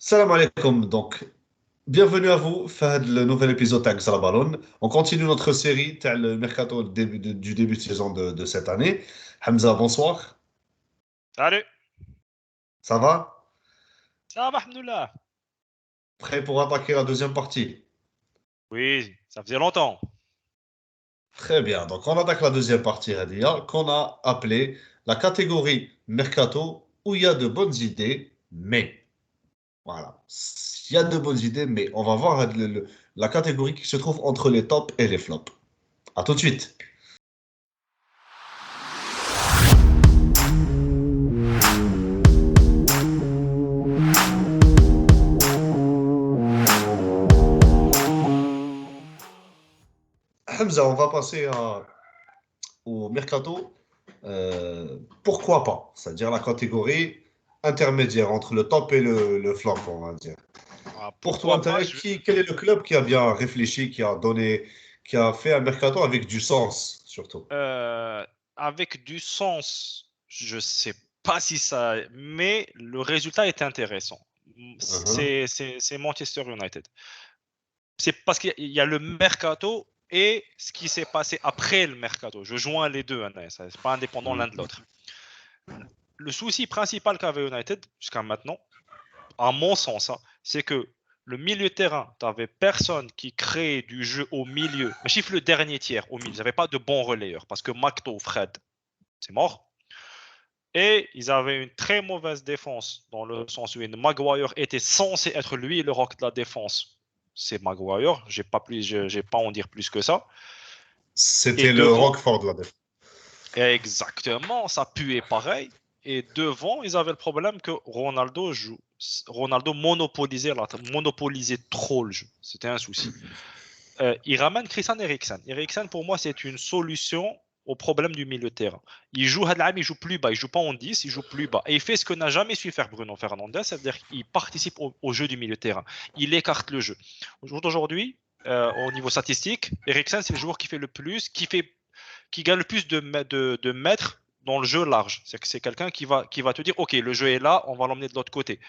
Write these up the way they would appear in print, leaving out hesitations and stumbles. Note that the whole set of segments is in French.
Salam alaikum. Donc, bienvenue à vous. Fahad, le nouvel épisode d'Axe à la Ballon. On continue notre série, tel le mercato du début de saison de cette année. Hamza, bonsoir. Salut, Ça va? ça va, Alhamdoulilah. Prêt pour attaquer la deuxième partie? Oui, ça faisait longtemps. Très bien. Donc, on attaque la deuxième partie, Hadia, qu'on a appelée la catégorie mercato où il y a de bonnes idées, mais. Voilà. Il y a de bonnes idées, mais on va voir la catégorie qui se trouve entre les tops et les flops. À tout de suite. Hamza, on va passer au mercato. Pourquoi pas? C'est-à-dire la catégorie intermédiaire entre le top et le flop, on va dire. Ah, Pour toi, pourquoi pas? quel est le club qui a bien réfléchi, qui a fait un mercato avec du sens, surtout? Euh, Avec du sens, je sais pas si ça, mais le résultat est intéressant. Mhm. C'est Manchester United. C'est parce qu'il y a le mercato et ce qui s'est passé après le mercato. Je joins les deux, hein, ça c'est pas indépendant l'un de l'autre. Le souci principal qu'avait United jusqu'à maintenant, à mon sens, hein, c'est que le milieu de terrain, tu n'avais personne qui créait du jeu au milieu. Mais chiffre le dernier tiers au milieu. Ils n'avaient pas de bons relayeurs parce que Macto, Fred, c'est mort. Et ils avaient une très mauvaise défense dans le sens où Maguire était censé être lui le rock de la défense. C'est Maguire. J'ai pas à en dire plus que ça. Et C'était le devant, Rockford, là. exactement, ça puait pareil. Et devant, ils avaient le problème que Ronaldo monopolisait trop le jeu. C'était un souci. Il ramène Christian Eriksen. Eriksen, pour moi, c'est une solution au problème du milieu de terrain. Il joue il joue plus bas. Il joue pas en 10, il joue plus bas. Et il fait ce que n'a jamais su faire Bruno Fernandes, c'est-à-dire qu'il participe au jeu du milieu de terrain. Il écarte le jeu. Aujourd'hui, au niveau statistique, Eriksen, c'est le joueur qui fait le plus, qui gagne le plus de mètres dans le jeu large. C'est quelqu'un qui va te dire, OK, le jeu est là, on va l'emmener de l'autre côté.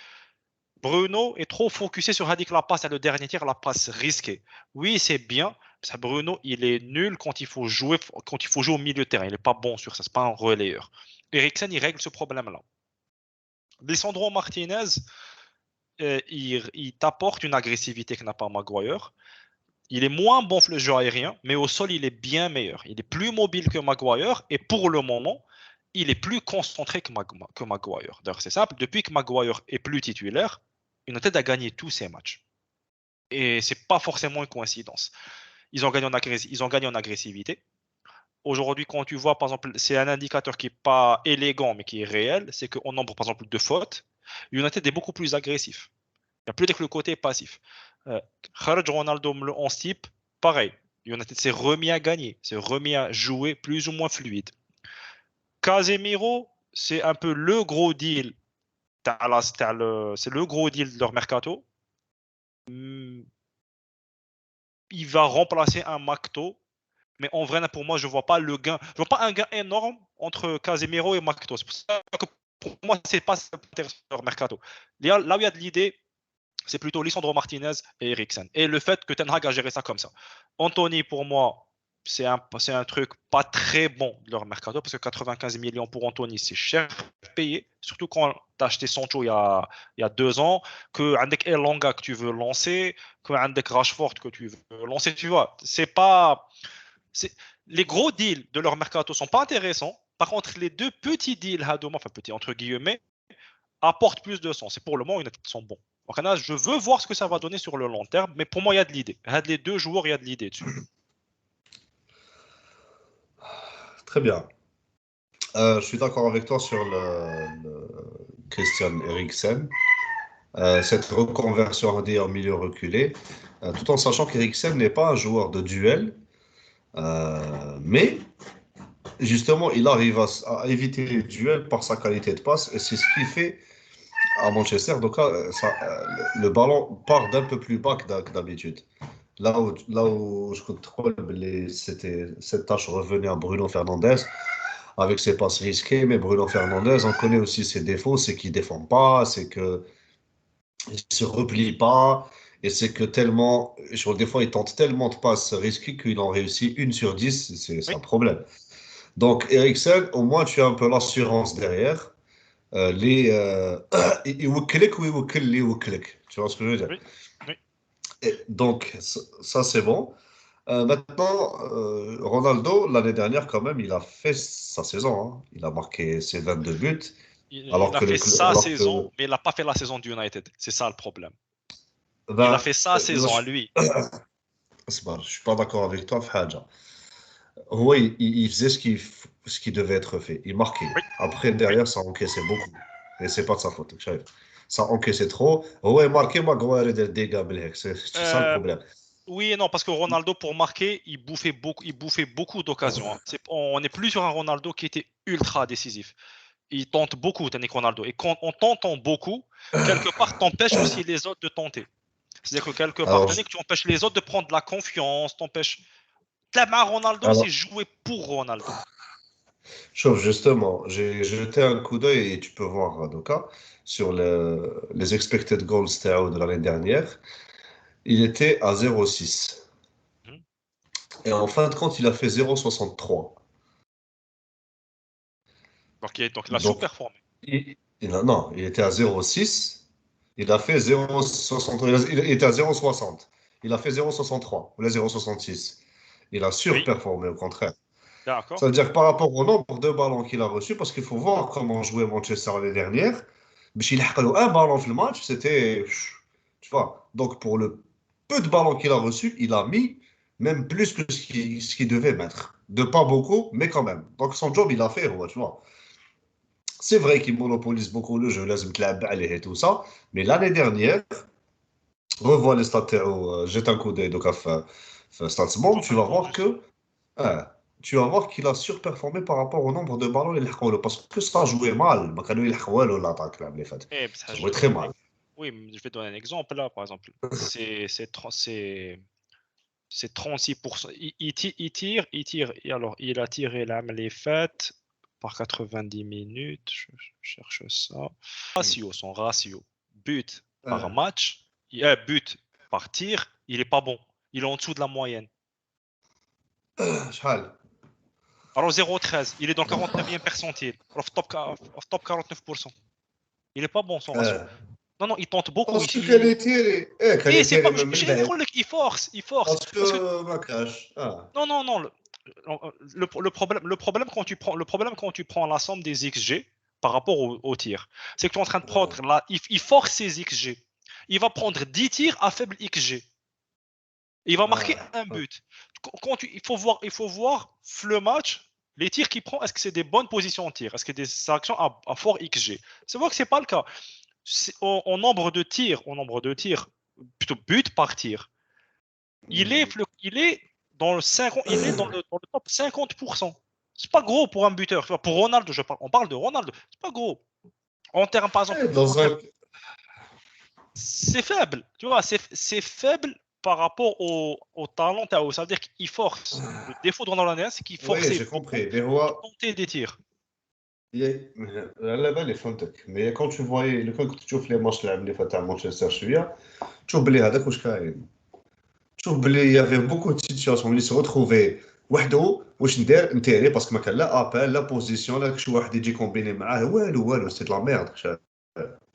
Bruno est trop focusé sur Hadik la passe à le dernier tir, la passe risquée. Oui, c'est bien. Ça, Bruno, il est nul quand il faut jouer au milieu de terrain. Il n'est pas bon sur ça. C'est pas un relayeur. Eriksen, il règle ce problème-là. Lisandro Martinez, il t'apporte une agressivité que n'a pas Maguire. Il est moins bon que le jeu aérien, mais au sol, il est bien meilleur. Il est plus mobile que Maguire et pour le moment, il est plus concentré que Maguire. D'ailleurs, c'est simple. Depuis que Maguire est plus titulaire, United a gagné tous ses matchs. Et c'est pas forcément une coïncidence. Ils ont gagné en agressivité. Aujourd'hui, quand tu vois, par exemple, c'est un indicateur qui n'est pas élégant, mais qui est réel, c'est qu'en nombre, par exemple, de fautes, United est beaucoup plus agressif. Il n'y a plus que le côté passif. Khaled Ronaldo, le 11 type, pareil. United s'est remis à gagner, s'est remis à jouer plus ou moins fluide. Casemiro, c'est un peu le gros deal. C'est le gros deal de leur mercato. Il va remplacer un Macto. Mais en vrai, pour moi, je vois pas le gain. Je vois pas un gain énorme entre Casemiro et Macto. C'est pour ça que pour moi, c'est pas leur mercato. Là où il y a de l'idée, c'est plutôt Lisandro Martinez et Eriksen. Et le fait que Ten Hag a géré ça comme ça. Anthony, pour moi, c'est un truc pas très bon de leur mercato parce que 95 millions pour Anthony, c'est cher payé. Surtout quand tu as acheté Sancho il y a 2 ans, que avec Elanga que tu veux lancer, que avec Rashford que tu veux lancer, tu vois. C'est pas. Les gros deals de leur mercato sont pas intéressants. Par contre, les deux petits deals, enfin petits entre guillemets, apportent plus de sens. Et pour le moment, ils sont bons. Donc là, je veux voir ce que ça va donner sur le long terme, mais pour moi, il y a de l'idée. Les deux joueurs, il y a de l'idée dessus. Très bien. Je suis d'accord avec toi sur Christian Eriksen. Cette reconversion, on va dire, en milieu reculé, tout en sachant qu'Eriksen n'est pas un joueur de duel, mais justement, il arrive à éviter les duels par sa qualité de passe, et c'est ce qu'il fait à Manchester. Donc, le ballon part d'un peu plus bas que d'habitude. Là où je contrôle, cette tâche revenait à Bruno Fernandes avec ses passes risquées, mais Bruno Fernandes, on connaît aussi ses défauts, c'est qu'il ne défend pas, c'est que Il se replie pas. Et c'est que tellement, des fois, il tente tellement de passes risquées qu'il en réussit 1 sur 10. C'est Oui, un problème. Donc, Eriksen, au moins, tu as un peu l'assurance derrière. يوكلك ويوكل اللي يوكلك. Tu vois ce que je veux dire? oui, oui. Et donc, ça, c'est bon. Maintenant, Ronaldo, l'année dernière, quand même, il a fait sa saison, hein. Il a marqué ses 22 buts. Il a fait sa Alors saison, que, mais il n'a pas fait la saison du United. C'est ça le problème. Il a ben, fait sa là, saison à lui. je suis pas d'accord avec toi, Fadja. Oui, il faisait ce qui devait être fait. Il marquait. Oui, Après, oui. derrière, ça encaissait beaucoup. Et c'est pas de sa faute. شايف. Ça encaissait trop. Ouais, marqué, Maguire des dégâts. C'est ça le Euh, problème. oui et non, parce que Ronaldo, pour marquer, il bouffait beaucoup d'occasions, hein. On n'est plus sur un Ronaldo qui était ultra décisif. Il tente beaucoup, Yannick Ronaldo. Et quand on tentant beaucoup, quelque part, t'empêches aussi les autres de tenter. C'est-à-dire que quelque part, Alors, Yannick, tu empêches les autres de prendre de la confiance, t'empêches. Là, Ronaldo, c'est alors, jouer pour Ronaldo. Chauffe, justement, j'ai jeté un coup d'œil et tu peux voir, Radoka, sur les expected goals TAO de l'année dernière. Il était à 0,6. Mhm. Et en fin de compte, il a fait 0,63. Donc il a Donc, sous-performé. non, il était à 0,6. Il a fait 0,60. Il était à 0,60. Il a fait 0,63 ou là 0,66. Il a Oui, surperformé, au contraire. d'accord. Ça veut dire que par rapport au nombre de ballons qu'il a reçus, parce qu'il faut voir comment jouait Manchester l'année dernière, mais il a un ballon dans le match, c'était. Tu vois. Donc pour le peu de ballons qu'il a reçus, il a mis même plus que ce qu'il devait mettre. De pas beaucoup, mais quand même. Donc son job, il a fait, ouais, tu vois. C'est vrai qu'il monopolise beaucoup le jeu, لازم تلعب عليه et tout ça, mais l'année dernière, revois les stats, jette un coup d'œil donc à Statsbomb, tu vas Totalement, voir justement. que tu vas voir qu'il a surperformé par rapport au nombre de ballons qu'il a eu. Parce que ça jouait mal. ما كانوا يلحقوا له l'attaque, là, les fait. Eh, ça, Ça je vais jouait te très donner un mal. exemple. Oui, mais je vais te donner un exemple là, par exemple. C'est 36%. Il tire. Et alors, il a tiré l'âme les fêtes par 90 minutes. Je cherche ça. Son ratio, but par Euh, match, but par tir, il est pas bon. Il est en dessous de la moyenne. شحال Alors 0,13, il est dans le 49e percentile. Alors top 49%. Il est pas bon son ratio. آه. Non, non, il tente beaucoup باسكو ici. كان يتيري كان Oui, c'est يتيري pas. من J'ai بعيد. il force. Parce que باسكو ما كاش non, non, non. Le problème quand tu prends la somme des XG par rapport au tir, c'est que tu es en train de prendre là, il force ses XG. Il va prendre 10 tirs à faible XG. Il va marquer un but. Il faut voir le match, les tirs qu'il prend, est-ce que c'est des bonnes positions de tir? Est-ce que des actions à fort XG? C'est vrai que c'est pas le cas. Nombre de tirs, plutôt but par tir, il est dans le 50, il est dans le top 50%. C'est pas gros pour un buteur. Pour Ronaldo, on parle de Ronaldo. C'est pas gros. En termes, par exemple, dans un c'est faible. Tu vois, c'est faible par rapport au talent. Ça veut dire qu'il force. Le défaut de Ronaldo, c'est qu'il oui forçait j'ai beaucoup compris mais et هو tentait des tirs. على بالي فهمتك mais quand tu voyais لو كان كنت تشوف لي ماتش اللي فات تاع مانشستر شويه تشوف بلي هذاك واش كاين تشوف بلي يافي بوكو دو سيتياسيون اللي سي روتروفي وحده واش ندير نتيري باسكو ما كان لا ابال لا بوزيسيون لا شي واحد يجي كومبيني معاه والو سي دو لا ميرد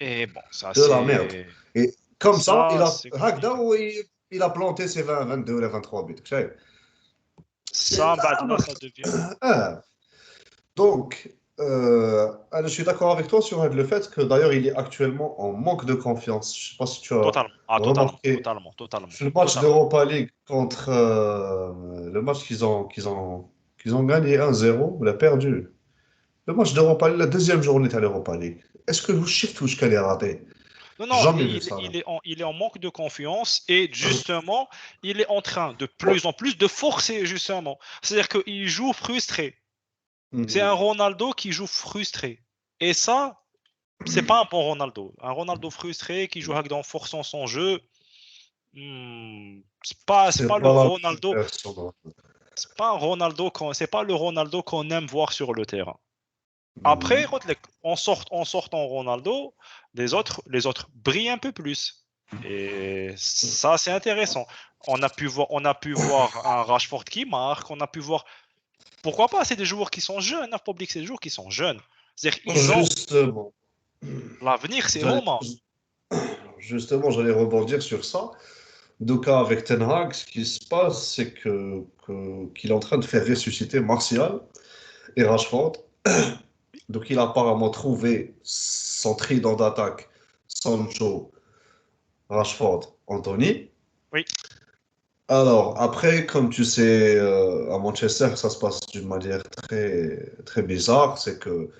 Et bon, ça de la merde et comme ça il a c'est هكذا compliqué. il a planté ses 20 22 ولا 23 buts شايف Ça, bah, là, ça devient. ah. Donc je suis d'accord avec toi sur le fait que d'ailleurs il est actuellement en manque de confiance. Je sais pas si tu as Totalement. Ah, totalement. remarqué Totalement. Totalement. le match Totalement. d'Europa League contre le match qu'ils ont gagné 1-0, on a perdu. Le match d'Europa League, la deuxième journée à l'Europa League. Est-ce que vous shift ou je qu'elle est raté? Non, non, Jamais vu ça. Là. il est en manque de confiance et justement, il est en train de plus en plus de forcer justement. C'est-à-dire qu'il joue frustré. C'est un Mhm. Ronaldo qui joue frustré. Et ça, c'est pas un bon Ronaldo. Un Ronaldo frustré qui joue en forçant son jeu, c'est C'est pas le pas la même Ronaldo, version. c'est pas le Ronaldo qu'on aime voir sur le terrain. Après, Mhm. en sortant Ronaldo, les autres brillent un peu plus. Et ça, c'est intéressant. On a pu voir un Rashford qui marque, on a pu voir. Pourquoi pas? C'est des joueurs qui sont jeunes. Hein, public, c'est des joueurs qui sont jeunes. C'est-à-dire qu'ils ont Justement, l'avenir, c'est j'allais Roma. justement, j'allais rebondir sur ça. Donc, avec Ten Hag, ce qui se passe, c'est qu'il est en train de faire ressusciter Martial et Rashford. Donc, il a apparemment trouvé son trident d'attaque, Sancho, Rashford, Anthony. Oui, Alors, après, comme tu sais, à Manchester, ça se passe d'une manière très, très bizarre. C'est que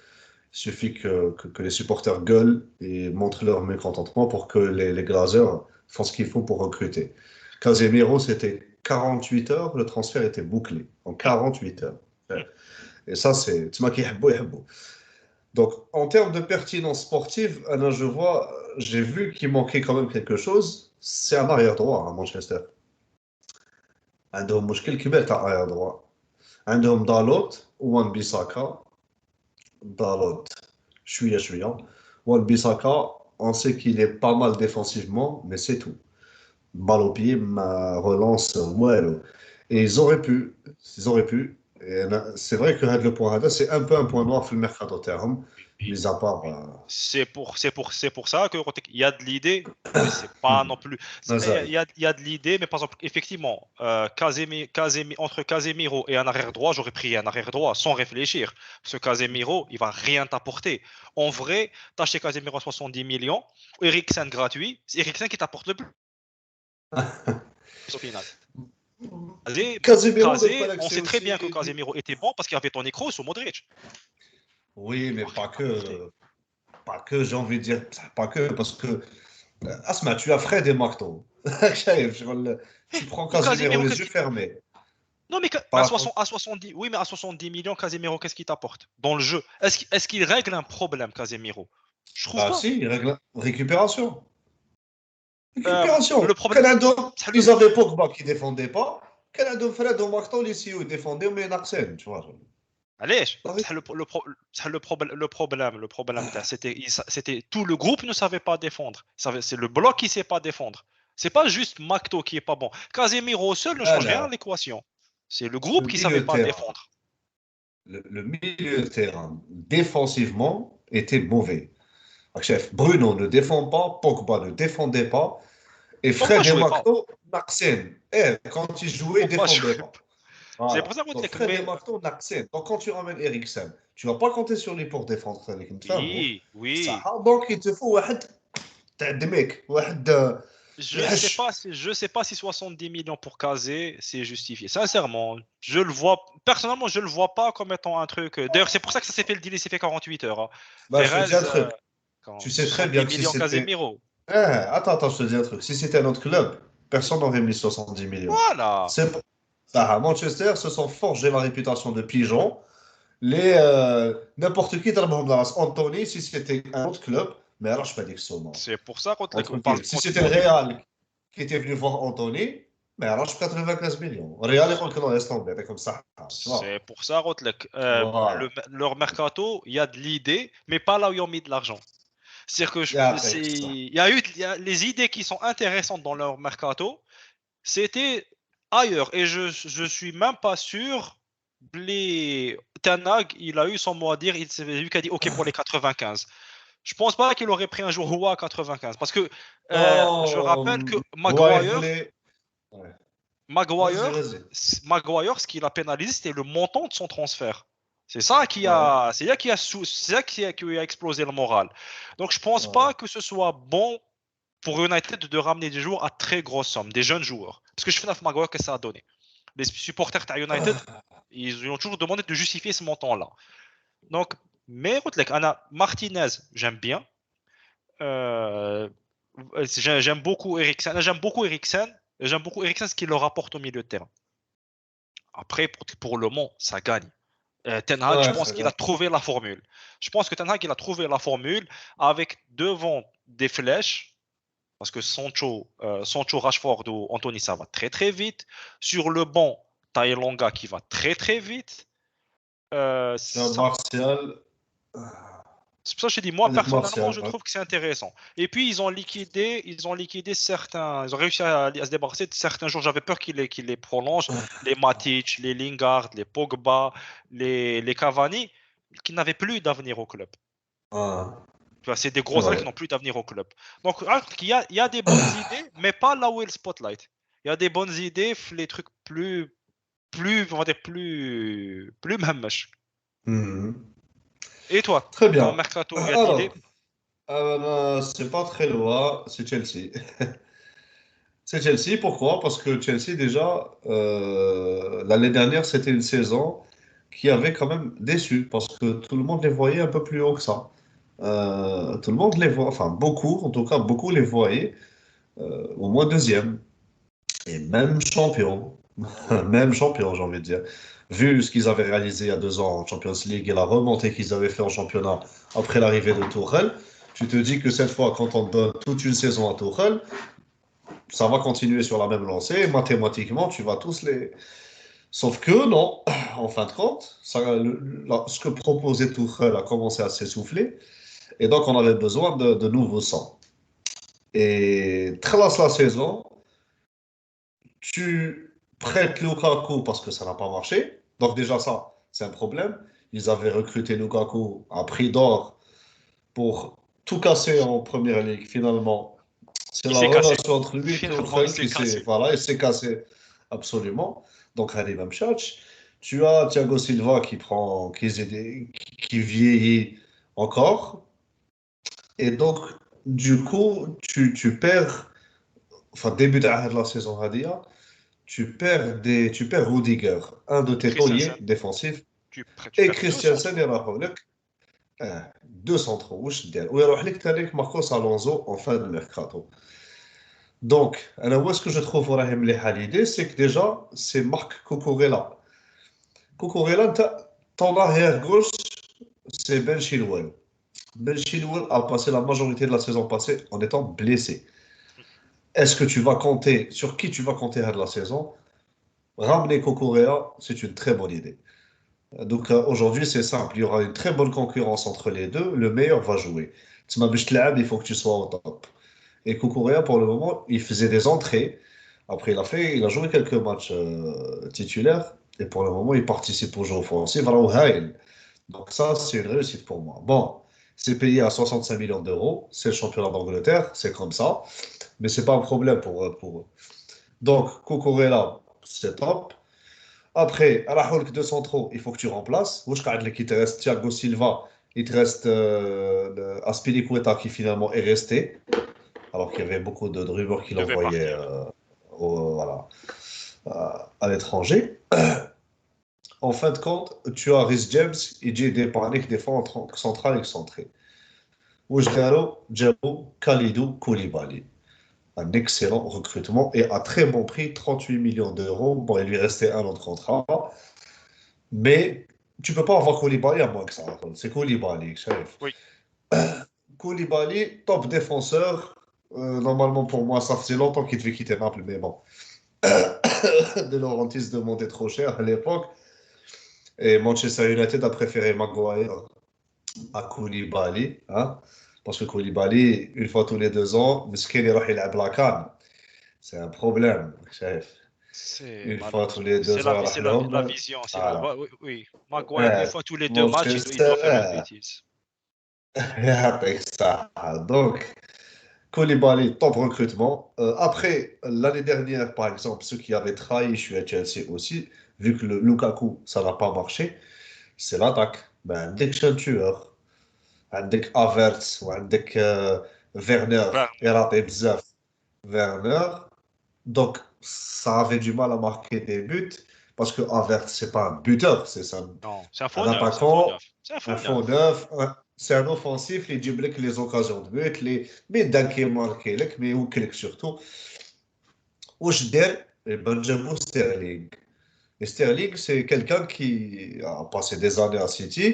il suffit que les supporters gueulent et montrent leur mécontentement pour que les Glazers font ce qu'il faut pour recruter. Casemiro, c'était 48 heures, le transfert était bouclé. En 48 heures. Et ça, c'est. Tu m'as dit, donc, en termes de pertinence sportive, Alain, je vois, j'ai vu qu'il manquait quand même quelque chose. C'est un arrière droit à Manchester. عندهم مشكل كبير تاع arrière droit. عندهم دالوت وان بيساكا. دالوت شويه وان بيساكا on sait qu'il est pas mal défensivement mais c'est tout. Balle au pied, ma relance والو. Et ils auraient pu et c'est vrai que le point هذا c'est un peu un point noir في الميركاتو تاعهم oui. mis à part C'est pour ça qu'il y a de l'idée, mais c'est pas non plus. مازال. Il y a de l'idée, mais par exemple, effectivement, entre Casemiro et un arrière droit, j'aurais pris un arrière droit sans réfléchir. Ce Casemiro, il va rien t'apporter. En vrai, t'as acheté Casemiro à 70 millions, Eriksen gratuit, c'est Eriksen qui t'apporte le plus au final. Casemiro de On c'est sait très aussi bien que Casemiro était bon parce qu'il y avait Toni Kroos ou Modric. oui Il mais va rien t'apporter. pas que j'ai envie de dire pas que parce que Asma, tu as Fred et Marteau. Tu prends Mais Casemiro Casemiro, les qu'est-ce yeux qu'il fermés. Non, mais Par rapport- à 70, oui, mais à 70 millions, Casemiro, qu'est-ce qu'il t'apporte dans le jeu? Est-ce qu'il règle un problème, Casemiro? Je trouve Bah pas. si, récupération. Euh, Récupération. le problème, Canada, c'est le, ils avaient Pogba qui défendait pas. Canada, Fred et Marteau, les CEO défendaient, mais Narsen, tu vois. allez, La ré- le problème, c'était tout le groupe ne savait pas défendre. C'est le bloc qui sait pas défendre. C'est pas juste Makto qui est pas bon. Casemiro seul ne Ah change rien à là, l'équation. C'est le le groupe qui savait milieu de pas terrain, défendre. le milieu de terrain, défensivement, était mauvais. Chef, Bruno ne défend pas, Pogba ne défendait pas. Et Pogba Fred et jouait pas. Marteau, Narsen. Quand il jouait, il ne Pogba défendait jouait pas. pas. C'est pour Voilà. ça que Donc Fred et mais Marteau, Narsen. Donc quand tu ramènes Eriksen, tu ne vas pas compter sur lui pour défendre avec une femme. oui, Ça, oui. donc il te faut واحد تاع الدمك واحد يهش. Je sais pas si 70 millions pour caser, c'est justifié. Sincèrement, je le vois, personnellement, je le vois pas comme étant un truc. D'ailleurs, c'est pour ça que ça s'est fait le deal, il s'est fait 48 heures. Hein. Bah, je te dis Perez, un truc. Tu sais très bien 70 que si millions c'était. Casemiro. Attends, je te dis un truc. Si c'était un autre club, personne n'aurait mis 70 millions. Voilà. C'est ça, à Manchester, se sont forgés la réputation de pigeons. N'importe qui dans le Anthony, si c'était un autre club, mais alors je pas dit que c'est mort. C'est pour ça Entre guillemets. Si c'était le Real qui était venu voir Anthony, mais alors je 95 millions. Real, يقول لك non, laisse tomber, comme ça, tu vois. c'est pour ça, Rotlek, Voilà. leur mercato, il y a de l'idée, mais pas là où ils ont mis de l'argent. C'est-à-dire que Il y a ça. il y a les idées qui sont intéressantes dans leur mercato, c'était ailleurs. Et je suis même pas sûr. Ten Hag, il a eu son mot à dire. C'est lui qui a dit OK pour les 95. Je pense pas qu'il aurait pris un jour Rouen à 95. Parce que je rappelle que Ouais, il voulait. Ouais. Vas-y, Maguire, vas-y. Maguire, ce qu'il a pénalisé, c'était le montant de son transfert. Ouais, C'est ça qui a explosé le moral. Donc je pense ouais. pas que ce soit bon pour United de ramener des joueurs à très grosse somme, des jeunes joueurs. Parce que je fais Maguire, qu'est-ce que ça a donné? Les supporters de United, ils ont toujours demandé de justifier ce montant-là. Donc, mais Anna Martinez, j'aime bien. Euh, j'aime beaucoup Eriksen. J'aime beaucoup Eriksen, ce qu'il leur apporte au milieu de terrain. Après, pour Le Mans, ça gagne. Ten Hag, je Ouais, pense ça qu'il a va. trouvé la formule. Je pense que Ten Hag, il a trouvé la formule avec devant des flèches, parce que Sancho, Rashford ou Anthony, ça va très très vite. Sur le banc, Tailonga qui va très très vite. Sur Ça, Martial. C'est pour ça que je dis, moi, عندك personnellement, مارسيال je trouve que c'est intéressant. Et puis, ils ont liquidé certains, ils ont réussi à se débarrasser de certains joueurs. J'avais peur qu'ils les prolongent. Les Matic, les Lingard, les Pogba, les Cavani, qui n'avaient plus d'avenir au club. Ah, Tu vois, c'est des c'est gros qui vrai. n'ont plus d'avenir au club. Donc, il y a des bonnes idées, mais pas là où est le spotlight. Il y a des bonnes idées, les trucs on va dire plus mhammesh. Mhm. Et toi, Très ton bien. mercato, il y a de l'idée? Alors, c'est pas très loin, c'est Chelsea. C'est Chelsea, pourquoi? Parce que Chelsea, déjà, l'année dernière, c'était une saison qui avait quand même déçu, parce que tout le monde les voyait un peu plus haut que ça. Tout le monde les voit, enfin beaucoup, en tout cas beaucoup les voyaient au moins deuxième, et même champion, même champion, j'ai envie de dire. Vu ce qu'ils avaient réalisé il y a 2 ans en Champions League et la remontée qu'ils avaient fait en championnat après l'arrivée de Tuchel, tu te dis que cette fois, quand on donne toute une saison à Tuchel, ça va continuer sur la même lancée. Mathématiquement, tu vas tous les. Sauf que non, en fin de compte, ce que proposait Tuchel a commencé à s'essouffler. Et donc, on avait besoin de nouveaux sangs. Et traverse la saison, tu prêtes Lukaku parce que ça n'a pas marché. Donc, déjà, ça, c'est un problème. Ils avaient recruté Lukaku à prix d'or pour tout casser en première ligue. Finalement, c'est Il la s'est cassé. relation entre lui et Finalement, il Tuchel s'est qui s'est, cassé. voilà, il s'est cassé absolument. Donc, Harry Mamchach. Tu as Thiago Silva qui vieillit encore. Et donc, du coup, tu perds, enfin, début de la saison, Hadia, tu perds Rudiger, un de Et tes Christensen, tauliers défensifs, tu et perds deux Christiansen, centraux. il y deux centraux, واش دير ويروح لك ثاني ماركوس الونزو en fin de mercato. Donc, alors où est-ce que je trouve راهي مليحه l'idée, c'est que déjà, c'est Marc Cucurella. Cucurella, ton arrière gauche, c'est Ben Chilwell. Ben Chilwell a passé la majorité de la saison passée en étant blessé. Est-ce que tu vas compter, sur qui tu vas compter à la saison? Ramener Cucurella, c'est une très bonne idée. Donc aujourd'hui, c'est simple. Il y aura une très bonne concurrence entre les deux. Le meilleur va jouer. Tu m'as dit, il faut que tu sois au top. Et Cucurella, pour le moment, il faisait des entrées. Après, il a joué quelques matchs titulaires. Et pour le moment, il participe au jeu offensif. Donc ça, c'est une réussite pour moi. Bon, c'est payé à 65 millions d'euros. C'est le championnat d'Angleterre. C'est comme ça. Mais c'est pas un problème pour eux. Donc, Cucurella, c'est top. Après, à la Hulk de centraux, il faut que tu remplaces. Où je qu'il te reste Thiago Silva, il te reste Aspilicueta qui finalement est resté, alors qu'il y avait beaucoup de rumeurs Il qu'il devait envoyait partir. voilà, à l'étranger. En fin de compte, tu as Rhys James et Jay Depane qui défend en central et excentré. Oujgaro, Djabo, Khalidou, Koulibaly. Un excellent recrutement et à très bon prix, 38 millions d'euros. Bon, il lui restait un autre contrat. Mais tu peux pas avoir Koulibaly à moins que ça. C'est Koulibaly, chef. Oui. Koulibaly, top défenseur. Normalement, pour moi, ça faisait longtemps qu'il devait quitter Naples, mais bon. De Laurentiis demandait trop cher à l'époque. Et Manchester United a préféré Maguire à Koulibaly. Hein, parce que Koulibaly, une fois tous les 2 ans, Meskin, il يلعب la CAN. C'est un problème, chef. C'est Une fois tous malheureusement. les C'est 2 la, ans, vi- c'est la, vi- la يروح vision. voilà. Oui, oui. Maguire, une Ouais, fois tous les 2 matchs, il doit Manchester, faire une bêtise. avec ça. Donc, Koulibaly, top recrutement. Après, l'année dernière, par exemple, ceux qui avaient trahi, je suis à Chelsea aussi, vu que le Lukaku, ça n'a pas marché, c'est l'attaque. Ben, dès que je suis un tueur, dès que Havertz, ou dès que Werner, Werner. il raté bzaf, Werner, donc ça avait du mal à marquer des buts, parce que Havertz, c'est pas un buteur, c'est Non, c'est un un faux neuf. C'est un faux attaquant, neuf. C'est un un faux faux neuf. neuf, c'est un offensif, il dit les occasions de but, mais d'un qui marqué, mais où surtout. Wesh der, Benjamin Sterling. Et Sterling, c'est quelqu'un qui a passé des années à City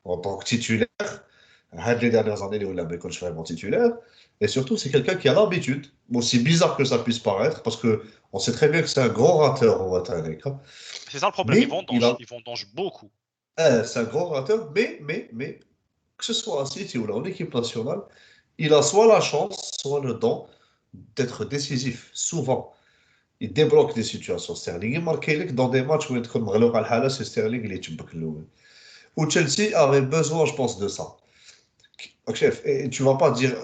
en tant que titulaire. Les dernières années, il a quand je vraiment titulaire. Et surtout, c'est quelqu'un qui a l'habitude, aussi bizarre que ça puisse paraître, parce que on sait très bien que c'est un grand rateur au Watanabe. C'est ça le problème. Ils Mais il vendangent. a, Ils vendangent beaucoup. c'est un grand rateur, mais que ce soit à City ou en équipe nationale, il a soit la chance, soit le don d'être décisif, souvent. Il débloque des situations. Sterling, il marque dans des matchs où il est مغلوب على الحالة, c'est Sterling, il est تشبك الأول. Où Chelsea avait besoin, je pense, de ça. Donc, chef, et tu vas pas dire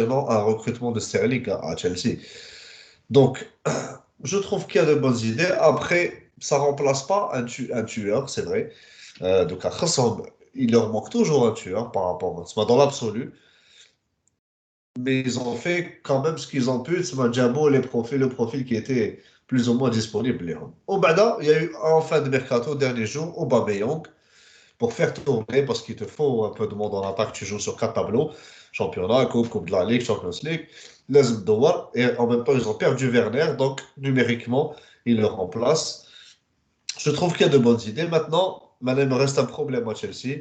non à un recrutement de Sterling à Chelsea. Donc, je trouve qu'il y a de bonnes idées. Après, ça remplace pas un tueur, c'est vrai. Donc, à Khassan, il leur manque toujours un tueur par rapport à ça, dans l'absolu. Mais ils ont fait quand même ce qu'ils ont pu. C'est Jamo, le profil qui était plus ou moins disponible. Au Bada, il y a eu en fin de mercato, dernier jour, Aubameyang, pour faire tourner, parce qu'il te faut un peu de monde en attaque. Tu joues sur 4 tableaux, championnat, coupe de la Ligue, Champions League, les Mdoua, et en même temps, ils ont perdu Werner, donc numériquement, ils le remplacent. Je trouve qu'il y a de bonnes idées. Maintenant, il me reste un problème à Chelsea,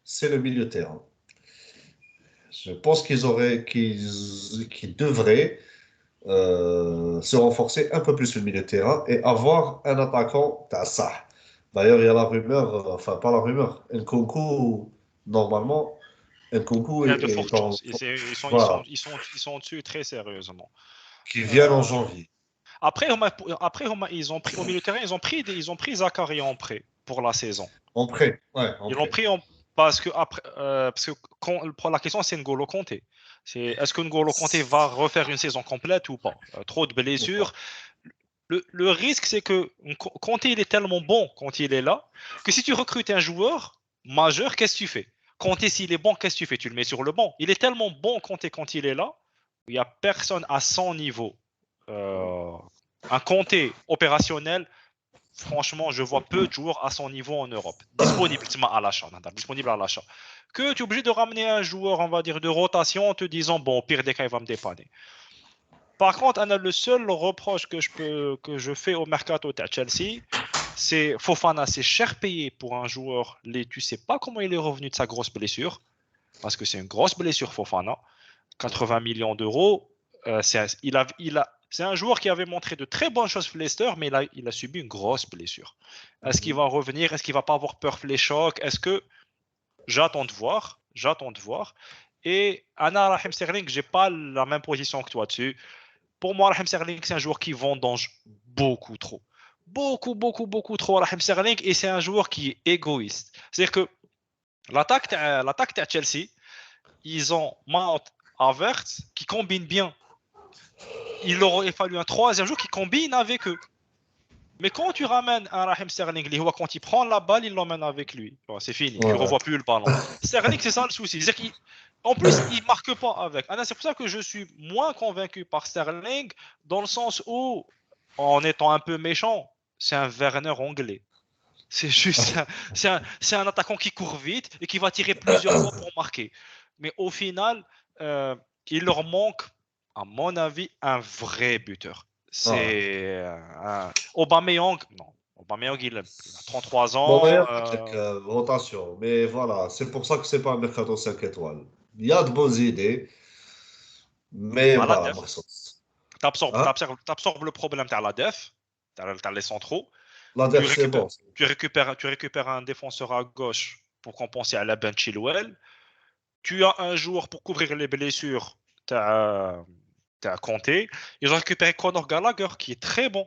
c'est le milieu de terrain. Je pense qu'ils devraient se renforcer un peu plus sur le milieu de terrain et avoir un attaquant ça. D'ailleurs, il y a la rumeur, enfin pas la rumeur, Nkunku, normalement, Nkunku Il y a de est fortes en... chances. Voilà, Ils sont dessus très sérieusement. qui viennent en Euh, janvier. ils ont pris au milieu de terrain, ils ont pris Zachary en prêt pour la saison. En prêt, ouais, en Ils l'ont prêt. pris parce que pour la question, c'est N'Golo Kanté. Est-ce que N'Golo Kanté va refaire une saison complète ou pas? Trop de Ou pas. blessures. Le risque, c'est que Kanté, il est tellement bon quand il est là, que si tu recrutes un joueur majeur, qu'est-ce que tu fais? Kanté, s'il est bon, qu'est-ce que tu fais? Tu le mets sur le banc. Il est tellement bon Kanté quand il est là, il n'y a personne à son niveau. Euh, un Kanté opérationnel, franchement, je vois peu de joueurs à son niveau en Europe. Disponible à l'achat. Que tu es obligé de ramener un joueur, on va dire, de rotation en te disant, bon, au pire des cas, il va me dépanner. Par contre, le seul reproche que je fais au mercato de Chelsea, c'est Fofana, c'est cher payé pour un joueur. Tu sais pas comment il est revenu de sa grosse blessure, parce que c'est une grosse blessure Fofana. 80 millions d'euros. C'est un joueur qui avait montré de très bonnes choses pour Leicester, mais il a subi une grosse blessure. Est-ce qu'il va revenir? Est-ce qu'il va pas avoir peur pour les chocs? Est-ce que j'attends de voir? J'attends de voir. Et Anna Raheem Sterling, j'ai pas la même position que toi dessus. Pour moi, Raheem Sterling, c'est un joueur qui vendange beaucoup trop. Beaucoup, beaucoup, beaucoup trop Raheem Sterling, et c'est un joueur qui est égoïste. C'est-à-dire que l'attaque de Chelsea, ils ont Mount, Havertz qui combinent bien. Il aurait fallu un troisième joueur qui combine avec eux. Mais quand tu ramènes un Raheem Sterling, quand il prend la balle, il l'emmène avec lui. Bon, c'est fini, tu ne Ouais. revois plus le ballon. Sterling, c'est ça le souci. En plus, il ne marque pas avec. C'est pour ça que je suis moins convaincu par Sterling, dans le sens où, en étant un peu méchant, c'est un Werner anglais. C'est juste c'est un attaquant qui court vite et qui va tirer plusieurs fois pour marquer. Mais au final, il leur manque, à mon avis, un vrai buteur. Ah. C'est Aubameyang. Non, Aubameyang, il a 33 Bon, ans. d'ailleurs, rotation. Mais voilà, c'est pour ça que c'est pas un mercato 5 étoiles. Il y a de bonnes idées, mais À la voilà, def, Marsos. t'absorbes, Hein? t'absorbes le problème à la def, t'as les centraux. La Tu def, c'est récupères, bon. tu récupères un défenseur à gauche pour compenser à la Ben Chilwell. Tu as un joueur pour couvrir les blessures, tu as Kanté. Ils ont récupéré Conor Gallagher, qui est très bon,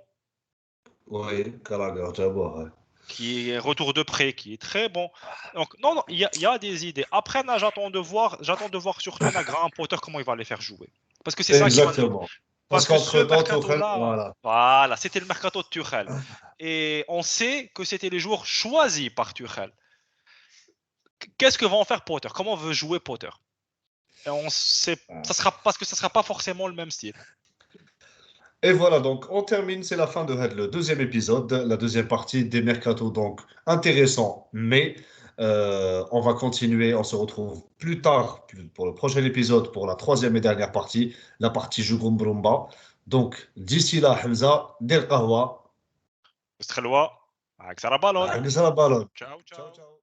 Oui, Gallagher, j'avoue, ouais. qui est retour de prêt, qui est très bon. Donc, non, non, il y a des idées. Après, là, j'attends de voir surtout Graham Potter comment il va les faire jouer. Parce que c'est ça qui va nous. Exactement. Parce Parce que ce qu'entre-temps, Tuchel, mercato-là, voilà. voilà, c'était le mercato de Tuchel. Et on sait que c'était les joueurs choisis par Tuchel. Qu'est-ce que va en faire Potter? Comment veut jouer Potter? Et on sait, parce que ça sera pas forcément le même style. Et voilà, donc on termine, c'est la fin de le deuxième épisode, la deuxième partie des mercatos, donc intéressant, mais on va continuer, on se retrouve plus tard pour le prochain épisode, pour la troisième et dernière partie, la partie Jugoum Brumba. Donc d'ici là, Hamza, Del Qahwa, Strelwa, avec Sarah Ballon. Hamza la balle. Ciao, Ciao, ciao. ciao.